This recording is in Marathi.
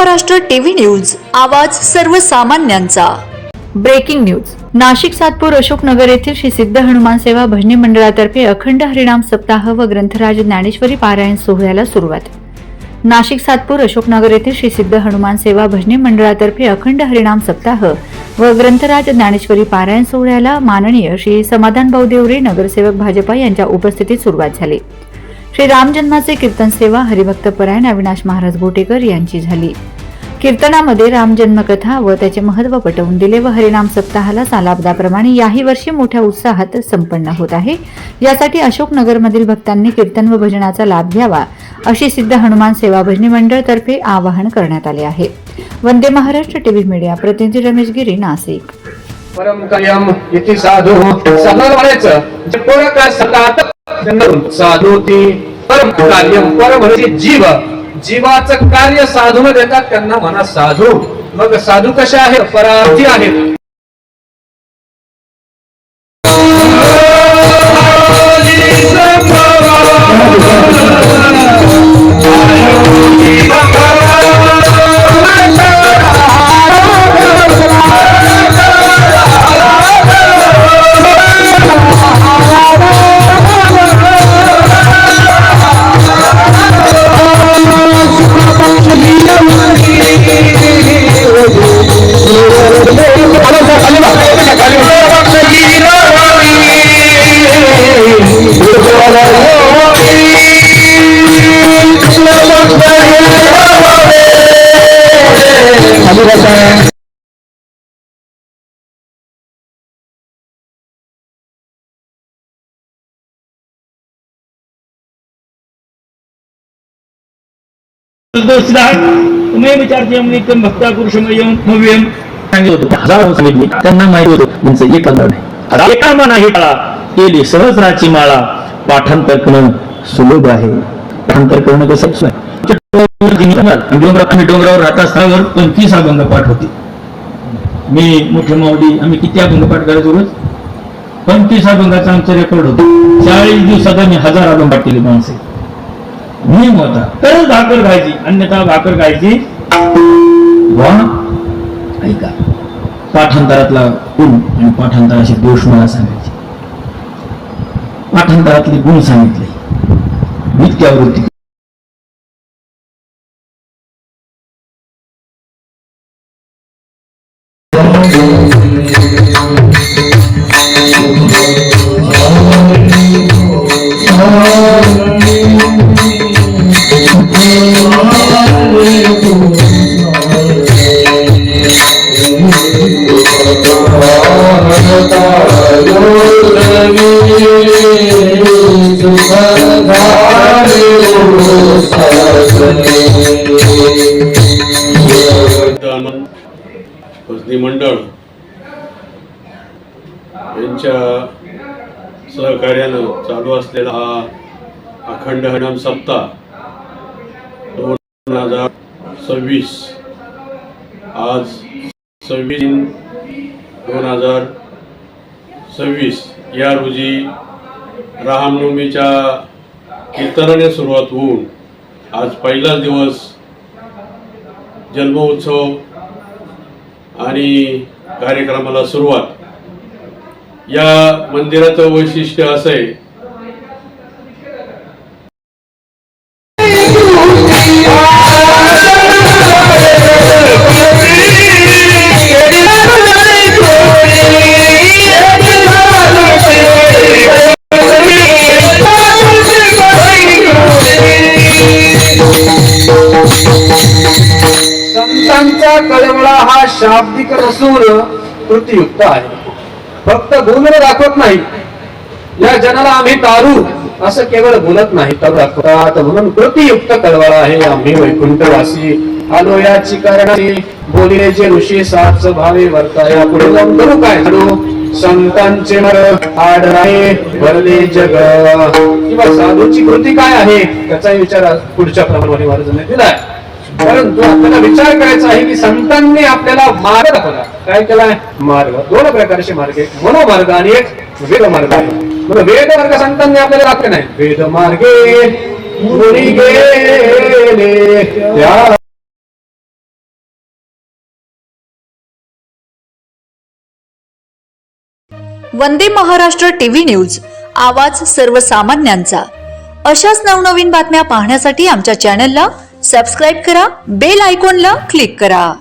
महाराष्ट्र टीव्ही न्यूज, आवाज सर्वसामान्यांचा। Breaking news. नाशिक सातपूर अशोकनगर येथील श्री सिद्ध हनुमान सेवा भजनी मंडळातर्फे अखंड हरिनाम सप्ताह व ग्रंथराज ज्ञानेश्वरी पारायण सोहळ्याला सुरुवात। नाशिक सातपूर अशोकनगर येथील श्री सिद्ध हनुमान सेवा भजनी मंडळातर्फे अखंड हरिनाम सप्ताह व ग्रंथराज ज्ञानेश्वरी पारायण सोहळ्याला माननीय श्री समाधान भाऊ देवरे नगरसेवक भाजपा यांच्या उपस्थितीत सुरुवात झाली। श्री राम जन्माचे कीर्तन सेवा हरिभक्त परायण अविनाश महाराज गोटेकर यांची झाली। कीर्तनामध्ये राम जन्मकथा व त्याचे महत्त्व पटवून दिले व हरिनाम सप्ताहाला सालाबदाप्रमाणे याही वर्षी मोठ्या उत्साहात संपन्न होत आहे। यासाठी अशोकनगरमधील भक्तांनी कीर्तन व भजनाचा लाभ घ्यावा अशी सिद्ध हनुमान सेवा भजनी मंडळ तर्फे आवाहन करण्यात आले आहे। वंदे महाराष्ट्र टीव्ही मीडिया प्रतिनिधी रमेश गिरी, नाशिक। परम कायम इति साधु सफल म्हणायचं जे पोरका सकात साधुती परम कार्यम परम जीव जीवाचं कार्य साधून देतात त्यांना म्हणा साधू। मग साधू कशा आहेत? परार्थी आहेत। तुम्ही विचारते भक्ता पुरुषमयम भव्यम सांगितलं हजारो सांगितले त्यांना माहिती होतं त्यांचं एक अंदाज नाही। एका मनाही टाळा केली सहस्राची माळा पाठांतर करणं सुलभ आहे। पाठांतर करणं कसं आम्ही डोंगरावर राहत असताना 25 अभंग पाठ होते। मी मोठे माऊली आम्ही किती अभंग पाठ करायचो रोज? 25 अभंगाचा आमचं रेकॉर्ड होतं। 40 दिवसात आम्ही 1000 अभंग पाठ केले माणसे। नियम होता तरच भाकर खायची, अन्यथा भाकर खायची वा। ऐका पाठांतरातला गुण आणि पाठांतराचे दोष मला सांगायचे। पाठांतरातले गुण सांगितले नित्यावृत्ती भजनी मंडळ यांच्या सहकार्यानं चालू असलेला हा अखंड हरिनाम सप्ताह 2026 आज 26/2026 या रोजी रामनवमीच्या कीर्तनाने सुरुवात होऊन आज पहिलाच दिवस जन्मोत्सव आणि कार्यक्रमाला सुरुवात। या मंदिराचं वैशिष्ट्य असं आहे संतांचा कळवळा हा शाब्दिक नसून कृतीयुक्त आहे। फक्त बोलून दाखवत नाही। या जनाला आम्ही तारू असं केवळ बोलत नाही तर दाखवतात, म्हणून कृतीयुक्त कळवळा आहे। आम्ही वैकुंठवासी आलो याची कारणे बोलिले जे ऋषी साच भावे वर्ताया पुढे जाऊन करू काय संतांचे मर आड राहे भरले जग किंवा साधूची कृती काय आहे त्याचा विचार पुढच्या प्रमाणे महाराजांनी दिलाय। परंतु आपल्याला विचार करायचा आहे की संतांनी आपल्याला मार्ग दाखवला। काय केलाय? मार्ग। दोन प्रकारचे मार्ग, एक मनोमार्ग आणि एक वेद मार्ग आहे। वेद मार्ग संतांनी आपल्याला दाखवले नाही। वेद मार्गे मुनी गेले त्या वंदे महाराष्ट्र टीव्ही न्यूज, आवाज सर्वसामान्यांचा. अशाच नवनवीन बातम्या पाहण्यासाठी आमच्या चॅनलला सबस्क्राईब करा, बेल आयकॉनला क्लिक करा.